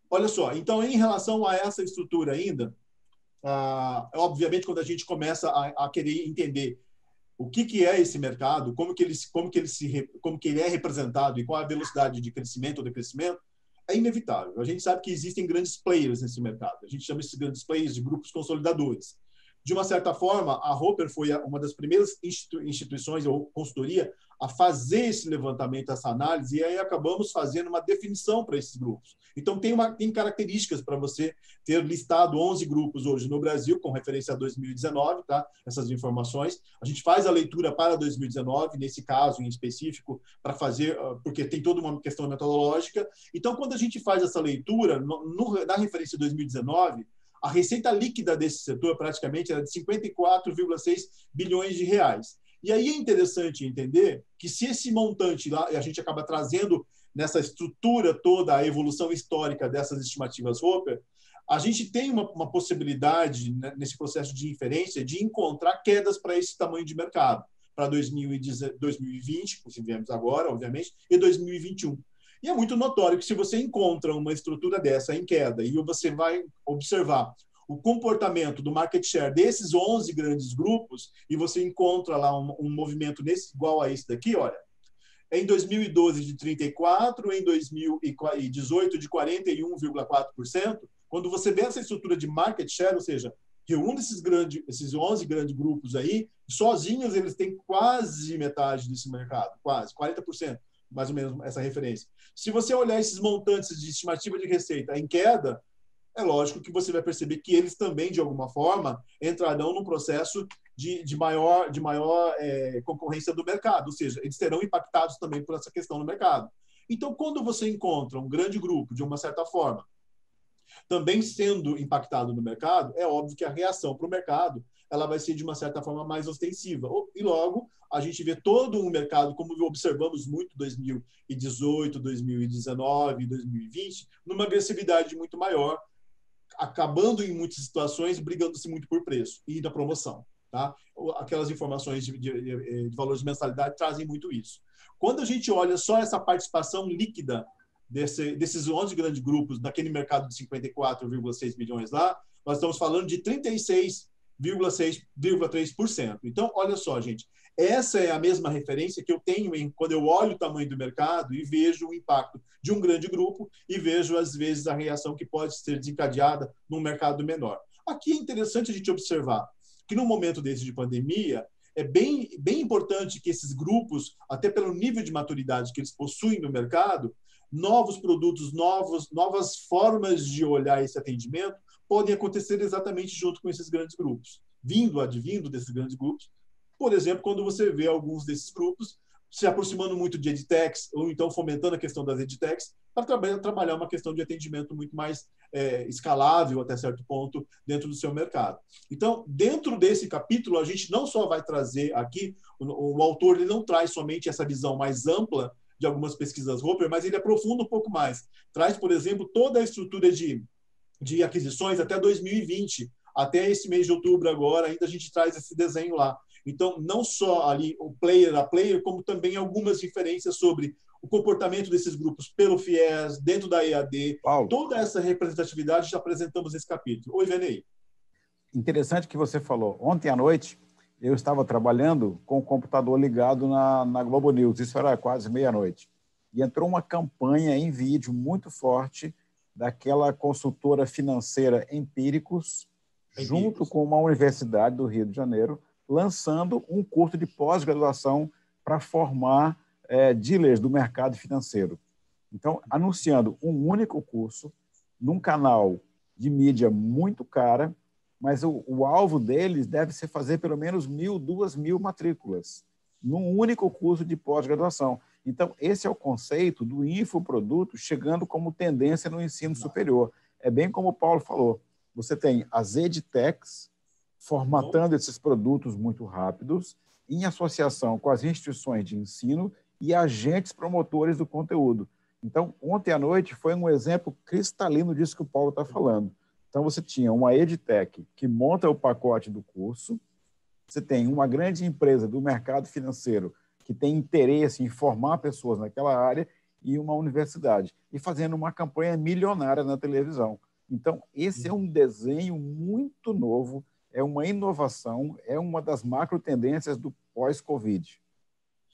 Olha só, então, em relação a essa estrutura ainda, obviamente, quando a gente começa a querer entender o que é esse mercado, como que ele é representado e qual a velocidade de crescimento ou decrescimento, é inevitável. A gente sabe que existem grandes players nesse mercado. A gente chama esses grandes players de grupos consolidadores. De uma certa forma, a Roper foi uma das primeiras instituições ou consultoria a fazer esse levantamento, essa análise, e aí acabamos fazendo uma definição para esses grupos. Então, tem características para você ter listado 11 grupos hoje no Brasil, com referência a 2019, tá? Essas informações. A gente faz a leitura para 2019, nesse caso em específico, para fazer, porque tem toda uma questão metodológica. Então, quando a gente faz essa leitura, na referência 2019, a receita líquida desse setor praticamente era de 54,6 bilhões de reais. E aí é interessante entender que se esse montante lá, a gente acaba trazendo nessa estrutura toda a evolução histórica dessas estimativas Roper, a gente tem uma possibilidade, né, nesse processo de inferência, de encontrar quedas para esse tamanho de mercado, para 2020, que viemos agora, obviamente, e 2021. E é muito notório que se você encontra uma estrutura dessa em queda e você vai observar o comportamento do market share desses 11 grandes grupos e você encontra lá um movimento igual a esse daqui, olha, em 2012 de 34%, em 2018 de 41,4%, quando você vê essa estrutura de market share, ou seja, reúne esses 11 grandes grupos aí, sozinhos eles têm quase metade desse mercado, quase, 40%, mais ou menos essa referência. Se você olhar esses montantes de estimativa de receita em queda, é lógico que você vai perceber que eles também, de alguma forma, entrarão num processo de maior concorrência do mercado, ou seja, eles serão impactados também por essa questão no mercado. Então, quando você encontra um grande grupo, de uma certa forma, também sendo impactado no mercado, é óbvio que a reação para o mercado ela vai ser, de uma certa forma, mais ostensiva. E logo, a gente vê todo um mercado, como observamos muito 2018, 2019, 2020, numa agressividade muito maior, acabando em muitas situações, brigando-se muito por preço e da promoção. Tá? Aquelas informações de valores de mensalidade trazem muito isso. Quando a gente olha só essa participação líquida desses 11 grandes grupos, daquele mercado de 54,6 milhões lá, nós estamos falando de 36,3%. Então, olha só, gente, essa é a mesma referência que eu tenho quando eu olho o tamanho do mercado e vejo o impacto de um grande grupo e vejo, às vezes, a reação que pode ser desencadeada num mercado menor. Aqui é interessante a gente observar que, no momento desse de pandemia, é bem importante que esses grupos, até pelo nível de maturidade que eles possuem no mercado, novos produtos, novas formas de olhar esse atendimento podem acontecer exatamente junto com esses grandes grupos. Advindo desses grandes grupos, por exemplo, quando você vê alguns desses grupos se aproximando muito de edtechs, ou então fomentando a questão das edtechs, para trabalhar uma questão de atendimento muito mais escalável, até certo ponto, dentro do seu mercado. Então, dentro desse capítulo, a gente não só vai trazer aqui, o autor ele não traz somente essa visão mais ampla de algumas pesquisas Roper, mas ele aprofunda um pouco mais. Traz, por exemplo, toda a estrutura de aquisições até 2020, até esse mês de outubro agora, ainda a gente traz esse desenho lá. Então, não só ali o player a player, como também algumas referências sobre o comportamento desses grupos pelo FIES, dentro da EAD. Paulo, toda essa representatividade já apresentamos nesse capítulo. Oi, Venei. Interessante que você falou. Ontem à noite, eu estava trabalhando com o computador ligado na Globo News, isso era quase meia-noite, e entrou uma campanha em vídeo muito forte daquela consultora financeira Empíricos, junto com uma universidade do Rio de Janeiro, lançando um curso de pós-graduação para formar dealers do mercado financeiro. Então, anunciando um único curso num canal de mídia muito cara, mas o alvo deles deve ser fazer pelo menos 1.000, 2.000 matrículas num único curso de pós-graduação. Então, esse é o conceito do infoproduto chegando como tendência no ensino superior. É bem como o Paulo falou, você tem as edtechs formatando esses produtos muito rápidos, em associação com as instituições de ensino e agentes promotores do conteúdo. Então, ontem à noite foi um exemplo cristalino disso que o Paulo está falando. Então, você tinha uma edtech que monta o pacote do curso, você tem uma grande empresa do mercado financeiro que tem interesse em formar pessoas naquela área e uma universidade, e fazendo uma campanha milionária na televisão. Então, esse é um desenho muito novo, é uma inovação, é uma das macro tendências do pós-Covid.